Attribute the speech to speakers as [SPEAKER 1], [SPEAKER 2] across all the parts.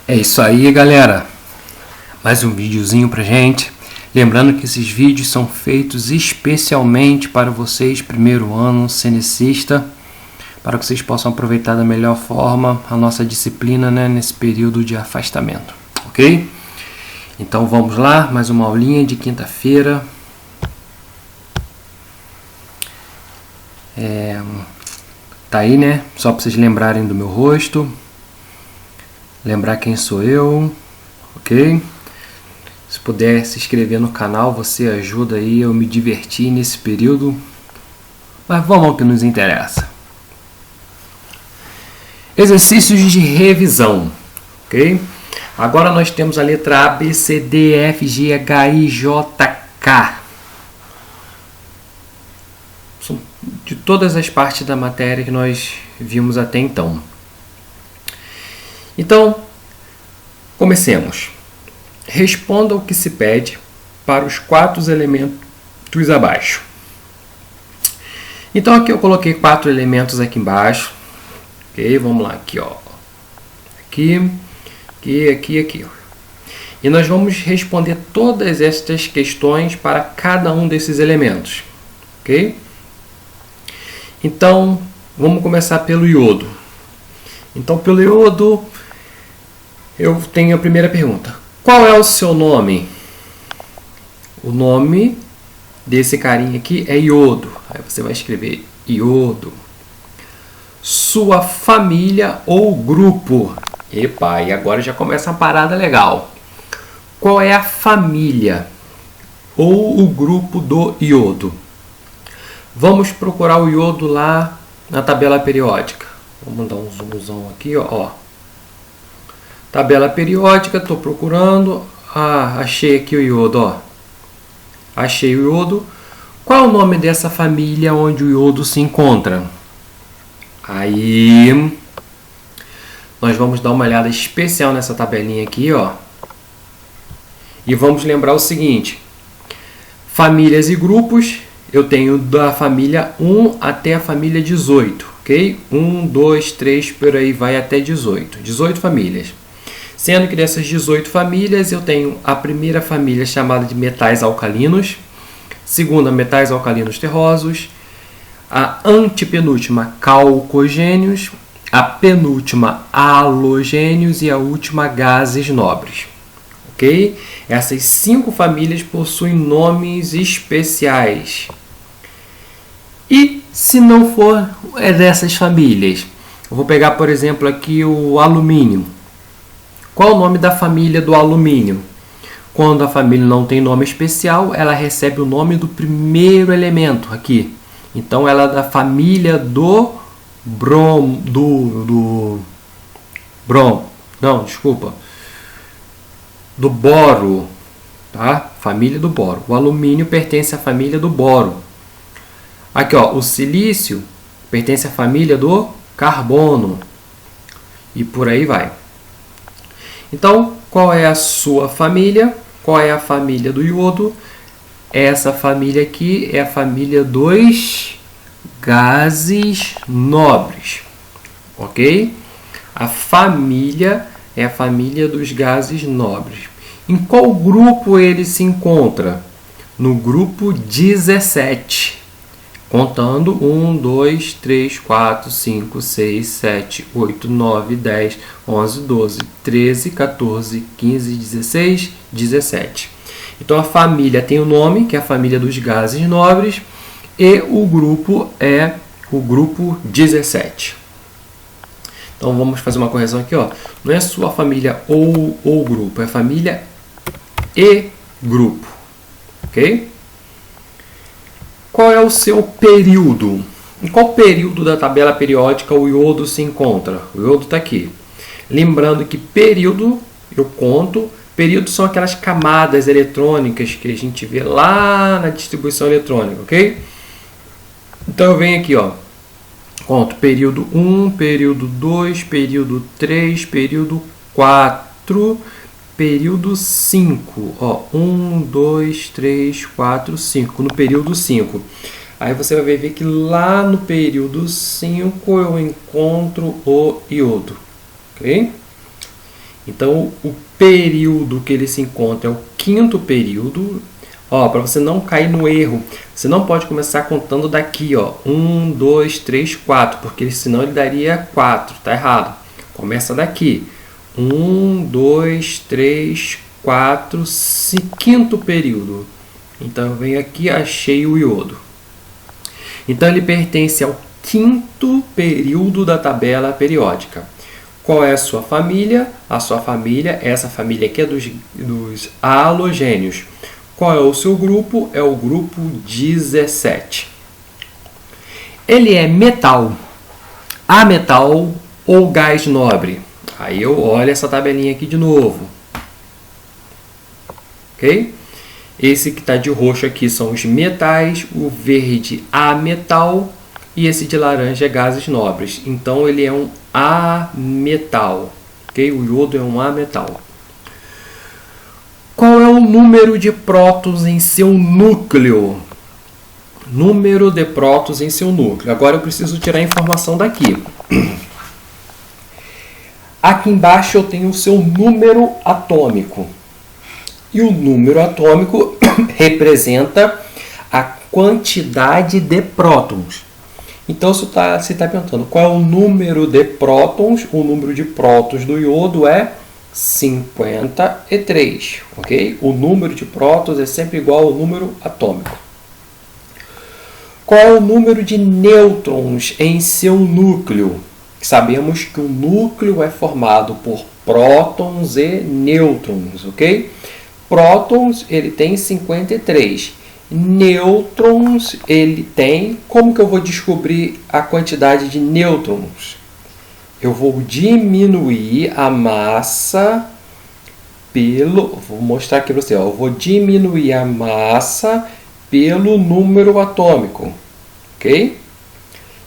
[SPEAKER 1] É isso aí, galera. Mais um videozinho pra gente. Lembrando que esses vídeos são feitos especialmente para vocês, primeiro ano, cenicista, para que vocês possam aproveitar da melhor forma a nossa disciplina, né, nesse período de afastamento, ok? Então vamos lá, mais uma aulinha de quinta-feira. Tá aí, né? Só para vocês lembrarem do meu rosto. Lembrar quem sou eu, ok? Se puder se inscrever no canal, você ajuda aí eu me divertir nesse período. Mas vamos ao que nos interessa. Exercícios de revisão, ok? Agora nós temos a letra A, B, C, D, F, G, H, I, J, K. São de todas as partes da matéria que nós vimos até então. Então, comecemos. Responda o que se pede para os 4 elementos abaixo. Então aqui eu coloquei 4 elementos aqui embaixo. Ok, vamos lá, aqui ó. Aqui. E nós vamos responder todas estas questões para cada um desses elementos. Ok? Então, vamos começar pelo iodo. Então, pelo iodo, eu tenho a primeira pergunta. Qual é o seu nome? O nome desse carinha aqui é iodo. Aí você vai escrever iodo. Sua família ou grupo. Epa, e agora já começa uma parada legal. Qual é a família ou o grupo do iodo? Vamos procurar o iodo lá na tabela periódica. Vamos dar um zoomzão aqui, ó. Tabela periódica, estou procurando. Ah, achei aqui o iodo, ó. Achei o iodo. Qual é o nome dessa família onde o iodo se encontra? Aí, nós vamos dar uma olhada especial nessa tabelinha aqui, ó. E vamos lembrar o seguinte. Famílias e grupos, eu tenho da família 1 até a família 18, ok? 1, 2, 3, por aí vai até 18. 18 famílias. Sendo que dessas 18 famílias, eu tenho a primeira família chamada de metais alcalinos, segunda, metais alcalinos terrosos, a antepenúltima, calcogênios, a penúltima, halogênios e a última, gases nobres. Ok? Essas 5 famílias possuem nomes especiais. E se não for dessas famílias? Eu vou pegar, por exemplo, aqui o alumínio. Qual é o nome da família do alumínio? Quando a família não tem nome especial, ela recebe o nome do primeiro elemento aqui. Então, ela é da família do do boro, tá? Família do boro. O alumínio pertence à família do boro. Aqui, ó, o silício pertence à família do carbono. E por aí vai. Então, qual é a sua família? Qual é a família do iodo? Essa família aqui é a família dos gases nobres, ok? A família é a família dos gases nobres. Em qual grupo ele se encontra? No grupo 17. Contando 1, 2, 3, 4, 5, 6, 7, 8, 9, 10, 11, 12, 13, 14, 15, 16, 17. Então, a família tem o nome, que é a família dos gases nobres, e o grupo é o grupo 17. Então, vamos fazer uma correção aqui, ó. Não é sua família ou grupo, é família e grupo, ok? Qual é o seu período? Em qual período da tabela periódica o iodo se encontra? O iodo está aqui. Lembrando que período, eu conto, períodos são aquelas camadas eletrônicas que a gente vê lá na distribuição eletrônica, ok? Então eu venho aqui, ó, conto período 1, período 2, período 3, período 4, período 5. Ó, 1, 2, 3, 4, 5. No período 5. Aí você vai ver que lá no período 5 eu encontro o iodo. Ok? Então, o período que ele se encontra é o quinto período. Ó, para você não cair no erro, você não pode começar contando daqui, ó, 1, 2, 3, 4, porque senão ele daria 4, tá errado. Começa daqui, 1, 2, 3, 4, quinto período. Então, eu venho aqui, achei o iodo. Então, ele pertence ao quinto período da tabela periódica. Qual é a sua família? A sua família, essa família aqui é dos halogênios. Qual é o seu grupo? É o grupo 17. Ele é metal, ametal ou gás nobre? Aí eu olho essa tabelinha aqui de novo. Ok? Esse que está de roxo aqui são os metais, o verde ametal e esse de laranja é gases nobres. Então ele é um ametal. Ok? O iodo é um ametal. Qual é o número de prótons em seu núcleo? Número de prótons em seu núcleo. Agora eu preciso tirar a informação daqui. Aqui embaixo eu tenho o seu número atômico. E o número atômico representa a quantidade de prótons. Então, você está perguntando qual é o número de prótons. O número de prótons do iodo é 53, ok? O número de prótons é sempre igual ao número atômico. Qual é o número de nêutrons em seu núcleo? Sabemos que o núcleo é formado por prótons e nêutrons, ok? Prótons, ele tem 53. Nêutrons, ele tem... Como que eu vou descobrir a quantidade de nêutrons? Eu vou diminuir a massa pelo... Vou mostrar aqui para você. Ó. Eu vou diminuir a massa pelo número atômico. Ok?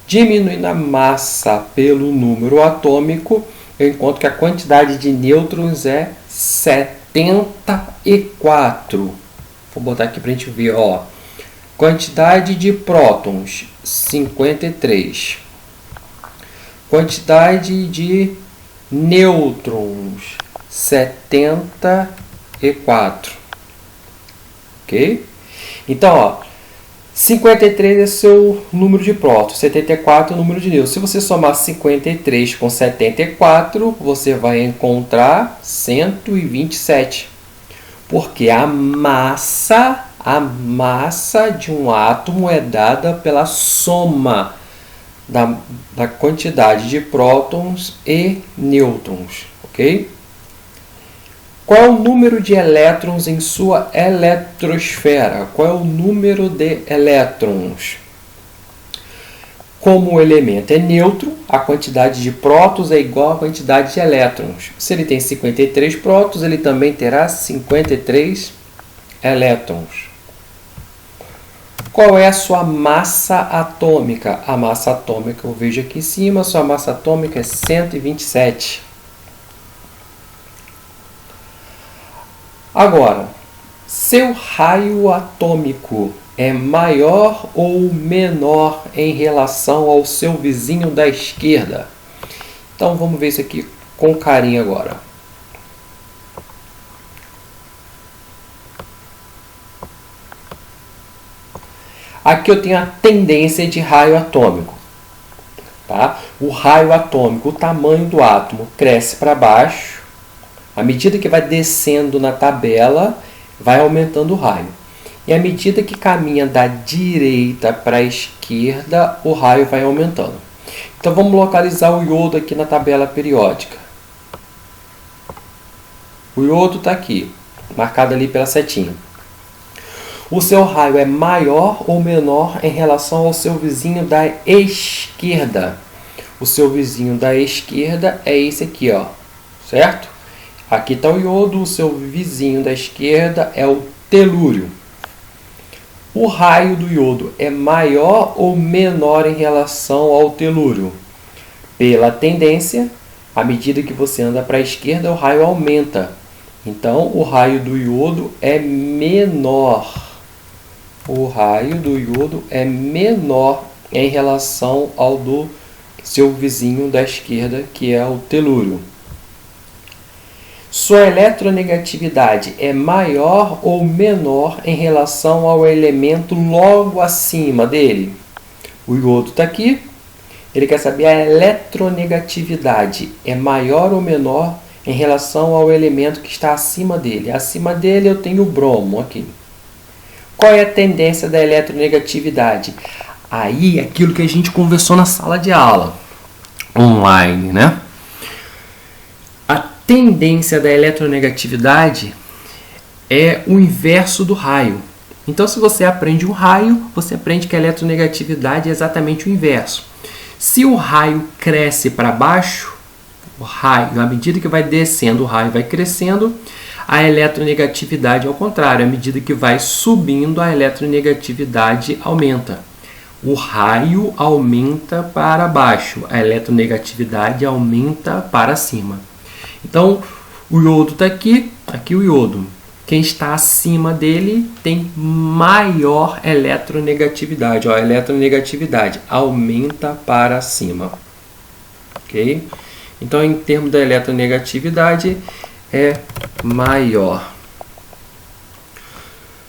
[SPEAKER 1] Diminuindo a massa pelo número atômico, eu encontro que a quantidade de nêutrons é 74. Vou botar aqui para a gente ver. Ó. Quantidade de prótons, 53. Quantidade de nêutrons, 74. Ok? Então, ó, 53 é seu número de prótons, 74 é o número de nêutrons. Se você somar 53 com 74, você vai encontrar 127. Porque a massa de um átomo é dada pela soma da quantidade de prótons e nêutrons, ok? Qual é o número de elétrons em sua eletrosfera? Qual é o número de elétrons? Como o elemento é neutro, a quantidade de prótons é igual à quantidade de elétrons. Se ele tem 53 prótons, ele também terá 53 elétrons. Qual é a sua massa atômica? A massa atômica eu vejo aqui em cima, a sua massa atômica é 127. Agora, seu raio atômico é maior ou menor em relação ao seu vizinho da esquerda? Então, vamos ver isso aqui com carinho agora. Aqui eu tenho a tendência de raio atômico. Tá? O raio atômico, o tamanho do átomo cresce para baixo. À medida que vai descendo na tabela, vai aumentando o raio. E à medida que caminha da direita para a esquerda, o raio vai aumentando. Então vamos localizar o iodo aqui na tabela periódica. O iodo está aqui, marcado ali pela setinha. O seu raio é maior ou menor em relação ao seu vizinho da esquerda? O seu vizinho da esquerda é esse aqui, ó, certo? Aqui está o iodo, o seu vizinho da esquerda é o telúrio. O raio do iodo é maior ou menor em relação ao telúrio? Pela tendência, à medida que você anda para a esquerda, o raio aumenta. Então, o raio do iodo é menor. O raio do iodo é menor em relação ao do seu vizinho da esquerda, que é o telúrio. Sua eletronegatividade é maior ou menor em relação ao elemento logo acima dele? O iodo está aqui. Ele quer saber a eletronegatividade é maior ou menor em relação ao elemento que está acima dele. Acima dele eu tenho o bromo aqui. Qual é a tendência da eletronegatividade? Aí, aquilo que a gente conversou na sala de aula online, né? A tendência da eletronegatividade é o inverso do raio. Então, se você aprende um raio, você aprende que a eletronegatividade é exatamente o inverso. Se o raio cresce para baixo, o raio, à medida que vai descendo, o raio vai crescendo, a eletronegatividade é ao contrário. À medida que vai subindo, a eletronegatividade aumenta. O raio aumenta para baixo, a eletronegatividade aumenta para cima. Então, o iodo está aqui, aqui o iodo. Quem está acima dele tem maior eletronegatividade. Ó, a eletronegatividade aumenta para cima. Ok? Então, em termos da eletronegatividade, é maior.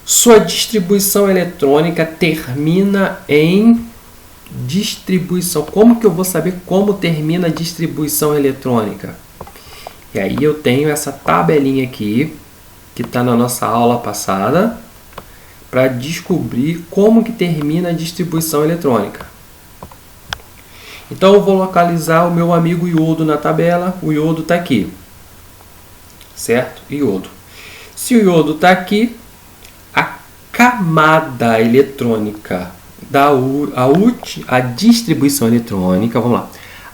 [SPEAKER 1] Sua distribuição eletrônica termina em distribuição. Como que eu vou saber como termina a distribuição eletrônica? E aí eu tenho essa tabelinha aqui, que está na nossa aula passada, para descobrir como que termina a distribuição eletrônica. Então eu vou localizar o meu amigo iodo na tabela. O iodo está aqui, certo? Iodo. Se o iodo está aqui, a camada eletrônica a distribuição eletrônica, vamos lá.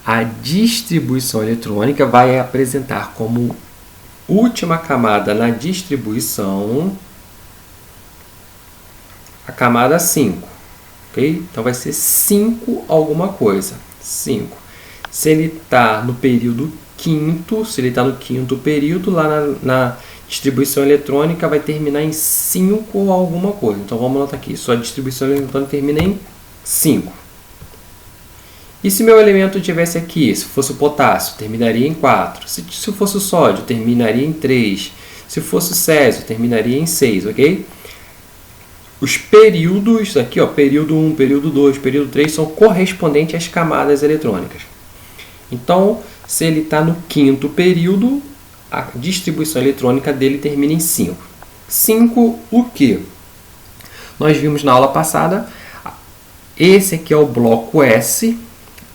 [SPEAKER 1] A distribuição eletrônica vai apresentar como última camada na distribuição a camada 5, ok? Então vai ser 5 alguma coisa, 5. Se ele está no período quinto, se ele está no quinto período, lá na distribuição eletrônica vai terminar em 5 alguma coisa. Então vamos anotar aqui, sua distribuição eletrônica termina em 5. E se meu elemento tivesse aqui, se fosse o potássio, terminaria em 4. Se fosse o sódio, terminaria em 3. Se fosse o césio, terminaria em 6, ok? Os períodos, aqui ó, período 1, período 2, período 3, são correspondentes às camadas eletrônicas. Então, se ele está no quinto período, a distribuição eletrônica dele termina em 5. 5 o quê? Nós vimos na aula passada, esse aqui é o bloco S,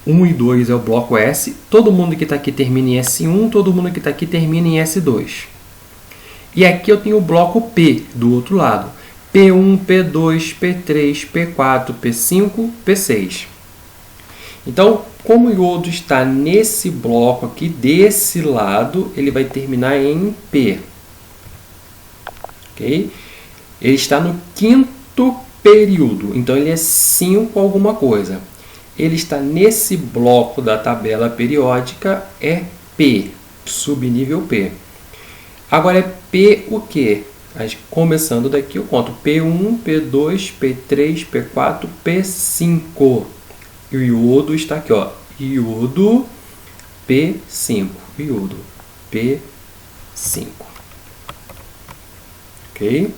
[SPEAKER 1] 1 e 2 é o bloco S, todo mundo que está aqui termina em S1, todo mundo que está aqui termina em S2. E aqui eu tenho o bloco P do outro lado, P1, P2, P3, P4, P5, P6. Então, como o iodo está nesse bloco aqui, desse lado, ele vai terminar em P. Ok? Ele está no quinto período, então ele é 5 alguma coisa. Ele está nesse bloco da tabela periódica, é P, subnível P. Agora é P o quê? Começando daqui eu conto P1, P2, P3, P4, P5. E o iodo está aqui, ó, iodo P5, iodo P5. Ok?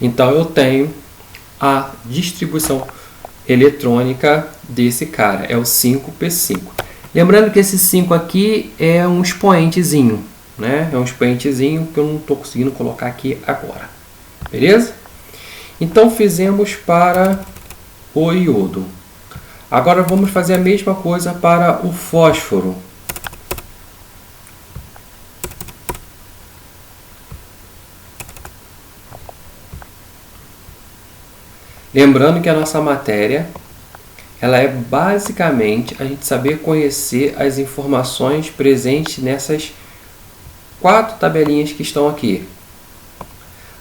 [SPEAKER 1] Então eu tenho a distribuição eletrônica desse cara, é o 5P5. Lembrando que esse 5 aqui é um expoentezinho, né? É um expoentezinho que eu não estou conseguindo colocar aqui agora. Beleza? Então fizemos para o iodo. Agora vamos fazer a mesma coisa para o fósforo. Lembrando que a nossa matéria, ela é basicamente a gente saber conhecer as informações presentes nessas 4 tabelinhas que estão aqui.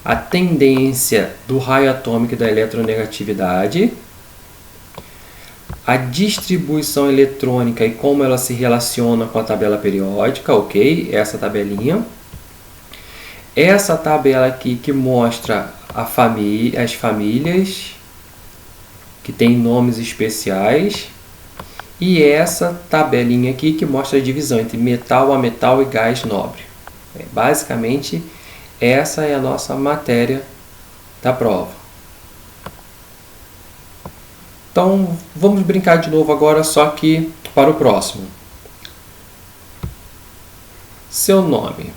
[SPEAKER 1] A tendência do raio atômico e da eletronegatividade, a distribuição eletrônica e como ela se relaciona com a tabela periódica, ok? Essa tabelinha. Essa tabela aqui que mostra as famílias que tem nomes especiais, e essa tabelinha aqui que mostra a divisão entre metal, ametal e gás nobre. Basicamente, essa é a nossa matéria da prova. Então, vamos brincar de novo agora, só que para o próximo. Seu nome.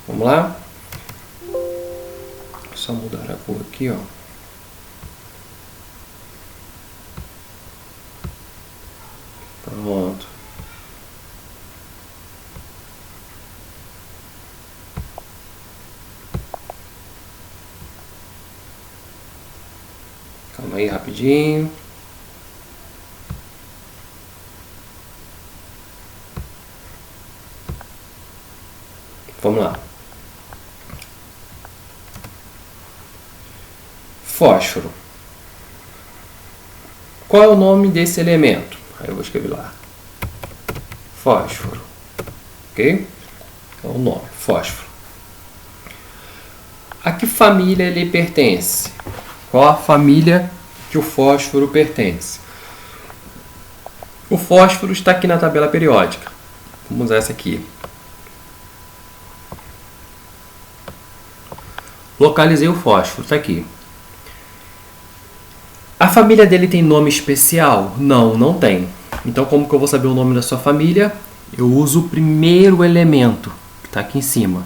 [SPEAKER 1] Vamos lá? Só mudar a cor aqui, ó. Pronto. Calma aí, rapidinho. Vamos lá. Fósforo. Qual é o nome desse elemento? Aí eu vou escrever lá. Fósforo. Ok? É o nome, fósforo. A que família ele pertence? Qual a família que o fósforo pertence? O fósforo está aqui na tabela periódica. Vamos usar essa aqui. Localizei o fósforo, está aqui. A família dele tem nome especial? Não, não tem. Então, como que eu vou saber o nome da sua família? Eu uso o primeiro elemento, que está aqui em cima.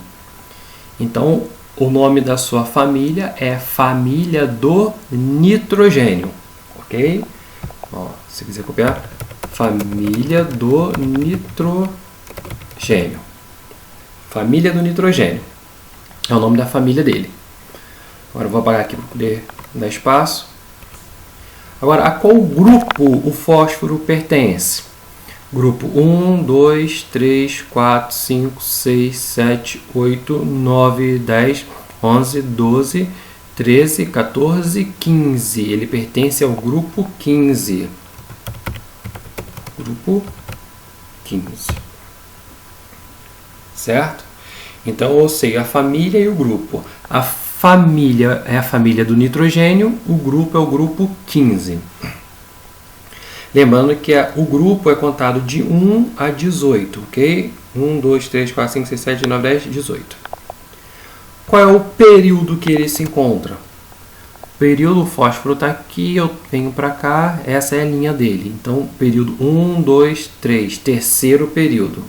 [SPEAKER 1] Então, o nome da sua família é família do nitrogênio. Ok? Ó, se quiser copiar, família do nitrogênio. Família do nitrogênio. É o nome da família dele. Agora eu vou apagar aqui para poder dar espaço. Agora, a qual grupo o fósforo pertence? Grupo 1, 2, 3, 4, 5, 6, 7, 8, 9, 10, 11, 12, 13, 14, 15. Ele pertence ao grupo 15. Grupo 15. Certo? Então, eu sei a família e o grupo. A família é a família do nitrogênio, o grupo é o grupo 15. Lembrando que o grupo é contado de 1 a 18, ok? 1, 2, 3, 4, 5, 6, 7, 9, 10, 18. Qual é o período que ele se encontra? O período, o fósforo está aqui, eu venho para cá, essa é a linha dele. Então, período 1, 2, 3, terceiro período.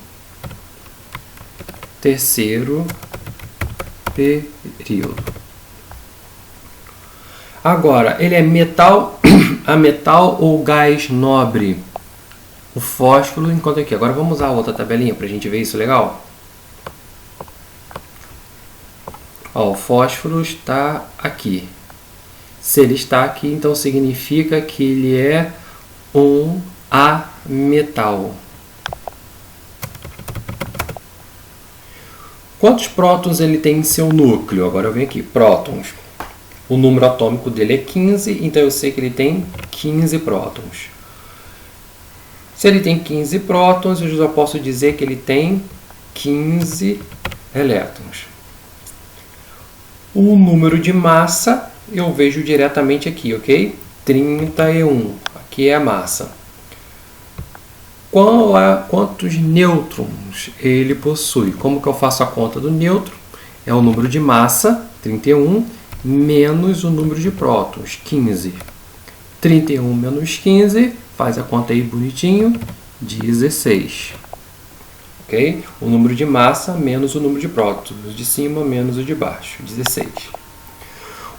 [SPEAKER 1] Terceiro período. Agora, ele é metal, ametal ou gás nobre? O fósforo encontra aqui. Agora vamos usar a outra tabelinha para a gente ver isso legal. Ó, o fósforo está aqui. Se ele está aqui, então significa que ele é um ametal. Quantos prótons ele tem em seu núcleo? Agora eu venho aqui, prótons. O número atômico dele é 15, então eu sei que ele tem 15 prótons. Se ele tem 15 prótons, eu já posso dizer que ele tem 15 elétrons. O número de massa eu vejo diretamente aqui, ok? 31. Aqui é a massa. Quantos nêutrons ele possui? Como que eu faço a conta do nêutron? É o número de massa, 31, menos o número de prótons, 15. 31 menos 15, faz a conta aí bonitinho, 16. Ok? O número de massa menos o número de prótons, o de cima menos o de baixo, 16.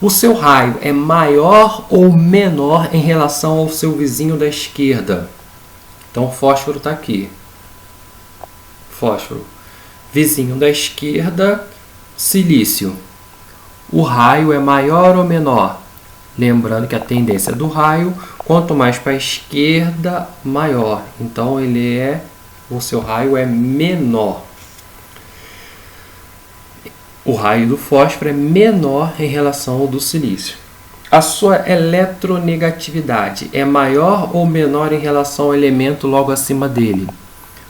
[SPEAKER 1] O seu raio é maior ou menor em relação ao seu vizinho da esquerda? Então, o fósforo está aqui. Fósforo. Vizinho da esquerda, silício. O raio é maior ou menor? Lembrando que a tendência do raio, quanto mais para a esquerda, maior. Então, o seu raio é menor. O raio do fósforo é menor em relação ao do silício. A sua eletronegatividade é maior ou menor em relação ao elemento logo acima dele?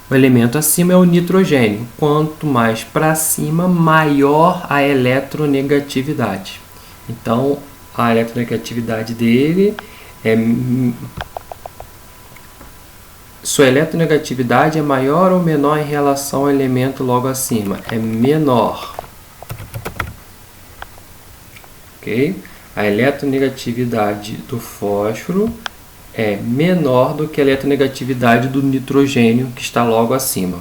[SPEAKER 1] O elemento acima é o nitrogênio. Quanto mais para cima, maior a eletronegatividade. Então, a eletronegatividade dele é... Sua eletronegatividade é maior ou menor em relação ao elemento logo acima? É menor. Ok? A eletronegatividade do fósforo é menor do que a eletronegatividade do nitrogênio, que está logo acima.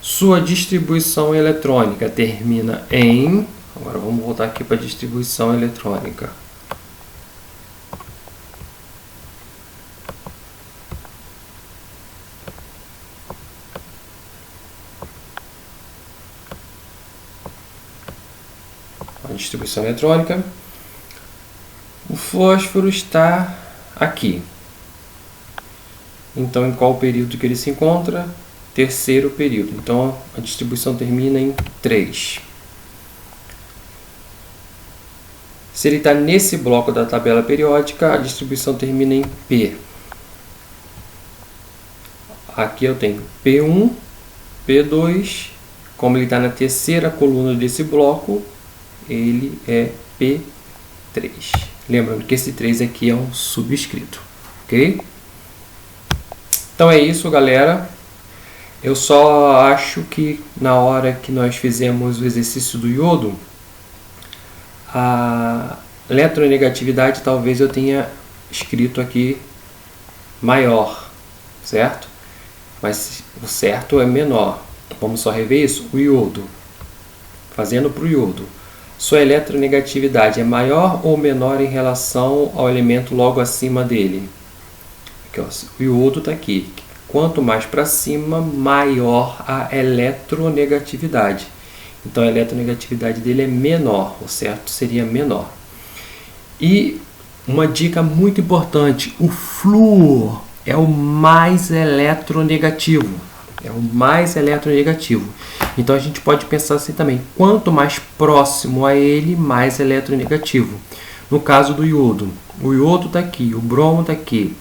[SPEAKER 1] Sua distribuição eletrônica termina em... Agora vamos voltar aqui para a distribuição eletrônica. A distribuição eletrônica. O fósforo está aqui. Então, em qual período que ele se encontra? Terceiro período. Então, a distribuição termina em 3. Se ele está nesse bloco da tabela periódica, a distribuição termina em P. Aqui eu tenho P1, P2. Como ele está na terceira coluna desse bloco, ele é P3. Lembrando que esse 3 aqui é um subscrito. Ok? Então é isso, galera. Eu só acho que na hora que nós fizemos o exercício do iodo, a eletronegatividade talvez eu tenha escrito aqui maior, certo? Mas o certo é menor. Vamos só rever isso? O iodo. Fazendo para o iodo. Sua eletronegatividade é maior ou menor em relação ao elemento logo acima dele? Aqui, ó, o iodo está aqui. Quanto mais para cima, maior a eletronegatividade. Então, a eletronegatividade dele é menor. O certo seria menor. E uma dica muito importante. O flúor é o mais eletronegativo. É o mais eletronegativo. Então, a gente pode pensar assim também. Quanto mais próximo a ele, mais eletronegativo. No caso do iodo. O iodo está aqui. O bromo está aqui.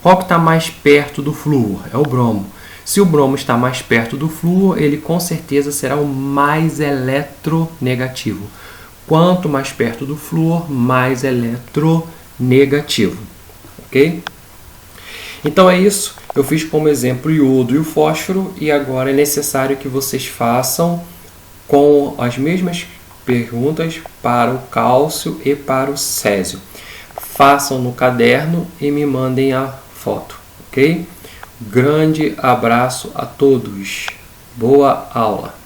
[SPEAKER 1] Qual que está mais perto do flúor? É o bromo. Se o bromo está mais perto do flúor, ele com certeza será o mais eletronegativo. Quanto mais perto do flúor, mais eletronegativo. Ok? Então é isso. Eu fiz como exemplo o iodo e o fósforo e agora é necessário que vocês façam com as mesmas perguntas para o cálcio e para o césio. Façam no caderno e me mandem a foto, ok? Grande abraço a todos. Boa aula!